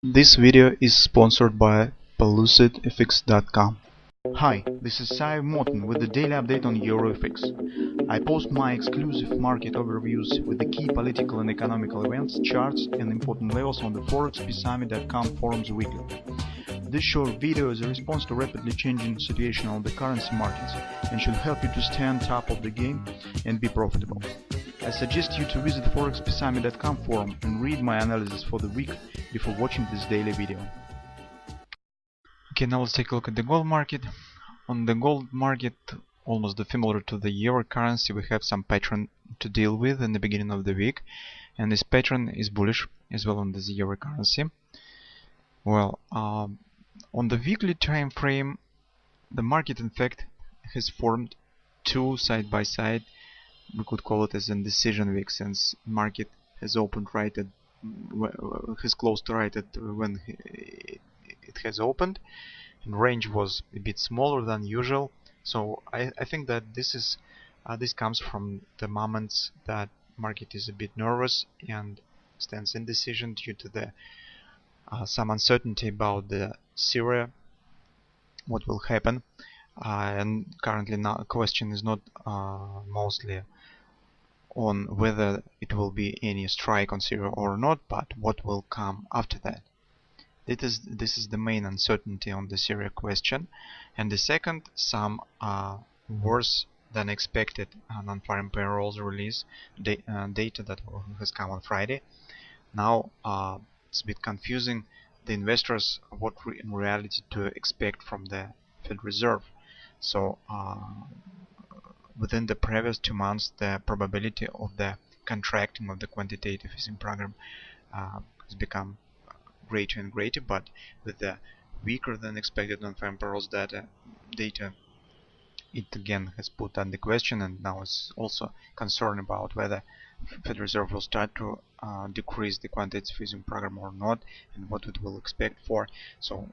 This video is sponsored by PelucidFX.com. Hi, this is Sive Morten with the daily update on EuroFX. I post my exclusive market overviews with the key political and economical events, charts, and important levels on the ForexPeaceArmy.com forums weekly. This short video is a response to rapidly changing situation on the currency markets and should help you to stay on top of the game and be profitable. I suggest you to visit ForexPeaceArmy.com forum and read my analysis for the week before watching this daily video. Okay, now let's take a look at the gold market. On the gold market, almost similar to the euro currency, we have some pattern to deal with in the beginning of the week, and this pattern is bullish as well on the euro currency. Well, on the weekly time frame, the market in fact has formed two side by side. We could call it as a decision week, since market has opened right at has closed right at when it has opened, and range was a bit smaller than usual. So I think that this comes from the moments that market is a bit nervous and stands indecision due to the some uncertainty about the Syria, what will happen, and currently now question is not mostly on whether it will be any strike on Syria or not, but what will come after that. This is the main uncertainty on the Syria question. And the second, some worse than expected non-farm payrolls release data that has come on Friday. Now it's a bit confusing the investors what in reality to expect from the Fed Reserve. So within the previous 2 months, the probability of the contracting of the quantitative easing program has become greater and greater, but with the weaker than expected non-farm payrolls data, it again has put under question, and now it's also concerned about whether Fed Reserve will start to decrease the quantitative easing program or not, and what it will expect for. So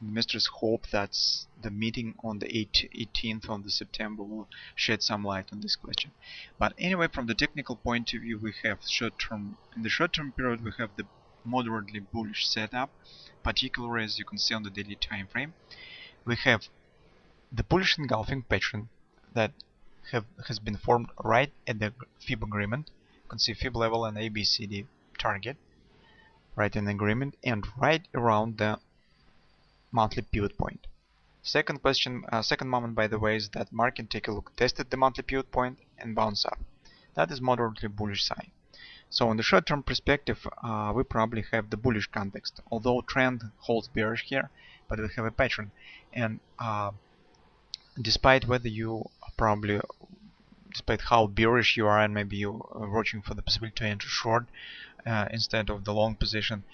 investors hope that the meeting on the 18th of September will shed some light on this question. But anyway, from the technical point of view, we have in the short-term period we have the moderately bullish setup, particularly as you can see on the daily time frame. We have the bullish engulfing pattern that has been formed right at the FIB agreement. You can see FIB level and ABCD target right in agreement and right around the monthly pivot point. Second moment, by the way, is that market, take a look, tested the monthly pivot point and bounce up. That is moderately bullish sign. So in the short-term perspective, we probably have the bullish context, although trend holds bearish here, but we have a pattern. And despite how bearish you are, and maybe you are watching for the possibility to enter short instead of the long position,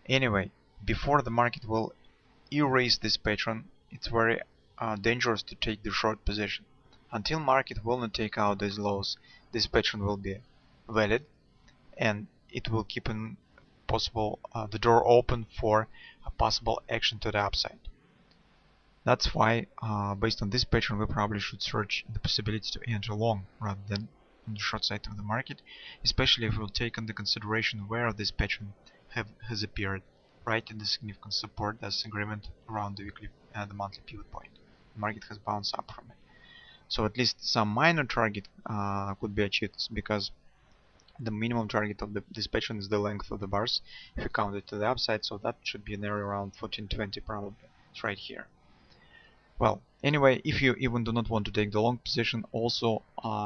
anyway, before the market will erase this pattern, it's very dangerous to take the short position. Until market will not take out these lows, this pattern will be valid, and it will keep the door open for a possible action to the upside. That's why, based on this pattern, we probably should search the possibility to enter long rather than on the short side of the market, especially if we'll take into consideration where this pattern has appeared, right in the significant support, that's agreement around the monthly pivot point. The market has bounced up from it. So at least some minor target could be achieved, because the minimum target of this pattern is the length of the bars if you count it to the upside, so that should be an area around 1420 probably. It's right here. Well, anyway, if you even do not want to take the long position, also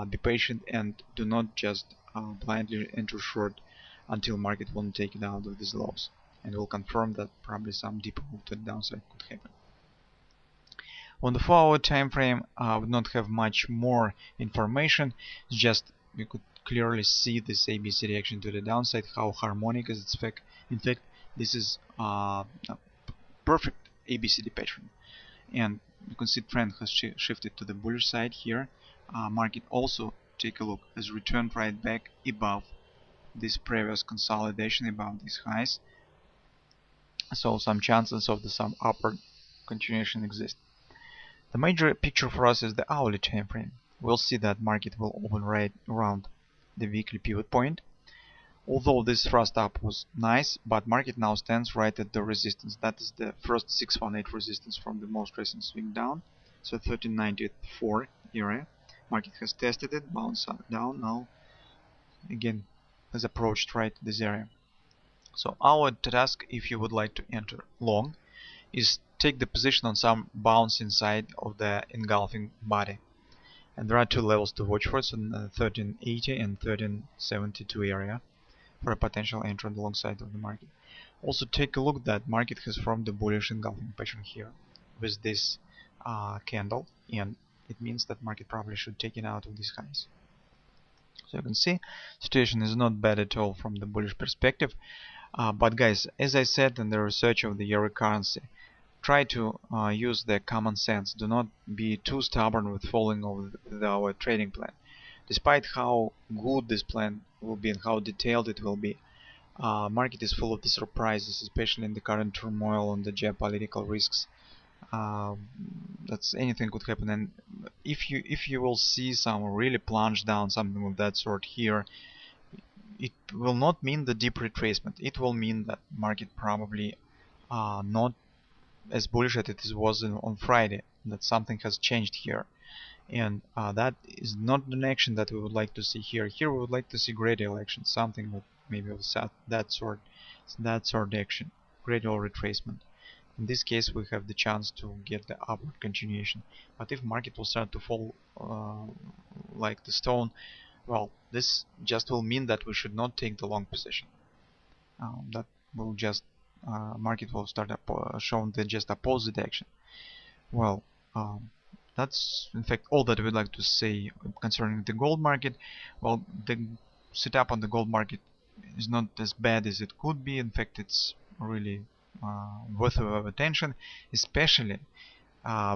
be patient and do not just blindly enter short until market won't take it out of these lows, and will confirm that probably some deeper move to the downside could happen. On the 4-hour time frame, we do not have much more information. It's just we could clearly see this ABC reaction to the downside, how harmonic is its effect. In fact, this is a perfect ABCD pattern, and you can see trend has shifted to the bullish side here. Market also, take a look, has returned right back above this previous consolidation, above these highs. So some chances of some upward continuation exist. The major picture for us is the hourly time frame. We'll see that market will open right around the weekly pivot point. Although this thrust up was nice, but market now stands right at the resistance. That is the first 618 resistance from the most recent swing down. So 1394 area. Market has tested it, bounced down, now again has approached right this area. So our task, if you would like to enter long, is take the position on some bounce inside of the engulfing body. And there are two levels to watch for, so 1380 and 1372 area for a potential entry on the long side of the market. Also take a look that market has formed the bullish engulfing pattern here with this candle, and it means that market probably should take it out of these highs. So you can see situation is not bad at all from the bullish perspective, but guys, as I said in the research of the euro currency, try to use the common sense. Do not be too stubborn with following with our trading plan. Despite how good this plan will be and how detailed it will be, market is full of the surprises, especially in the current turmoil and the geopolitical risks. That's anything could happen, and if you will see some really plunge down, something of that sort here, it will not mean the deep retracement. It will mean that market probably not as bullish as it was on Friday, that something has changed here, and that is not an action that we would like to see here. Here we would like to see gradual action, something that maybe of that sort action, gradual retracement. In this case we have the chance to get the upward continuation, but if market will start to fall like the stone, well, this just will mean that we should not take the long position. That will just market will start showing the just opposite action. Well, that's in fact all that we'd like to say concerning the gold market. Well, the setup on the gold market is not as bad as it could be. In fact, it's really worth of attention, especially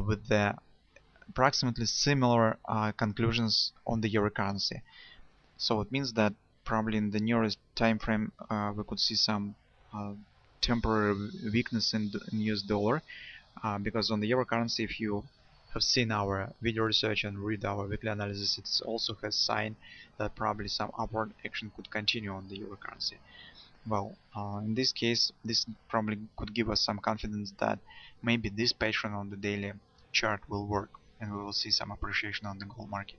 with the approximately similar conclusions on the euro currency. So it means that probably in the nearest time frame we could see some temporary weakness in US dollar, because on the euro currency, if you have seen our video research and read our weekly analysis, it also has sign that probably some upward action could continue on the euro currency. Well, in this case, this probably could give us some confidence that maybe this pattern on the daily chart will work and we will see some appreciation on the gold market.